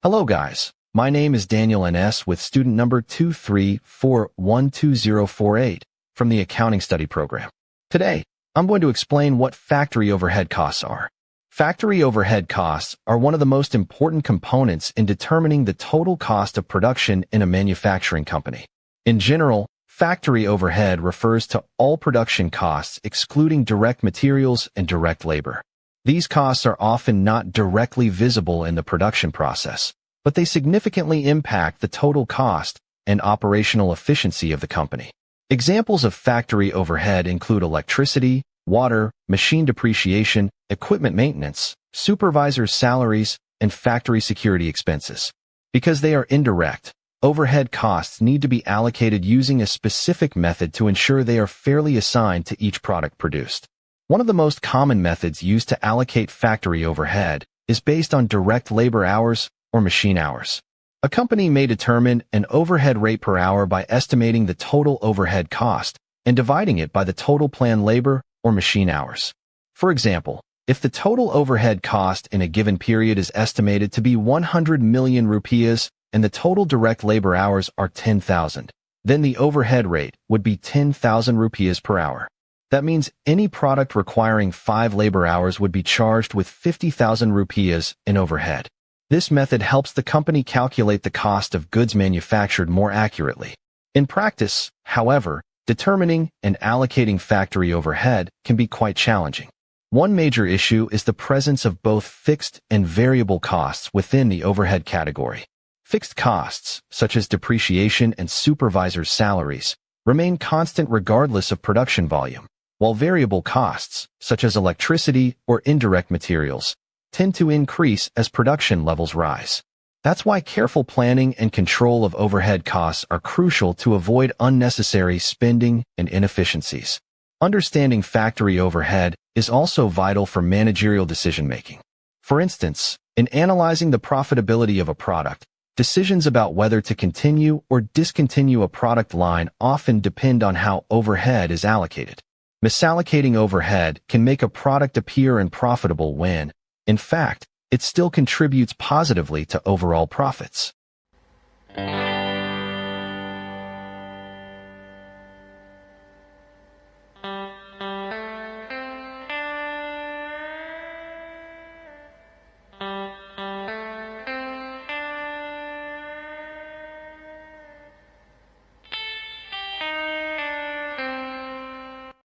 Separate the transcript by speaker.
Speaker 1: Hello guys, my name is Daniel NS with student number 234120048 from the Accounting Study Program. Today, I'm going to explain what factory overhead costs are. Factory overhead costs are one of the most important components in determining the total cost of production in a manufacturing company. In general, factory overhead refers to all production costs excluding direct materials and direct labor. These costs are often not directly visible in the production process, but they significantly impact the total cost and operational efficiency of the company. Examples of factory overhead include electricity, water, machine depreciation, equipment maintenance, supervisors' salaries, and factory security expenses. Because they are indirect, overhead costs need to be allocated using a specific method to ensure they are fairly assigned to each product produced. One of the most common methods used to allocate factory overhead is based on direct labor hours or machine hours. A company may determine an overhead rate per hour by estimating the total overhead cost and dividing it by the total planned labor or machine hours. For example, if the total overhead cost in a given period is estimated to be 100 million rupees and the total direct labor hours are 10,000, then the overhead rate would be 10,000 rupees per hour. That means any product requiring 5 labor hours would be charged with 50,000 rupees in overhead. This method helps the company calculate the cost of goods manufactured more accurately. In practice, however, determining and allocating factory overhead can be quite challenging. One major issue is the presence of both fixed and variable costs within the overhead category. Fixed costs, such as depreciation and supervisors' salaries, remain constant regardless of production volume, while variable costs, such as electricity or indirect materials, tend to increase as production levels rise. That's why careful planning and control of overhead costs are crucial to avoid unnecessary spending and inefficiencies. Understanding factory overhead is also vital for managerial decision-making. For instance, in analyzing the profitability of a product, decisions about whether to continue or discontinue a product line often depend on how overhead is allocated. Misallocating overhead can make a product appear unprofitable when, in fact, it still contributes positively to overall profits.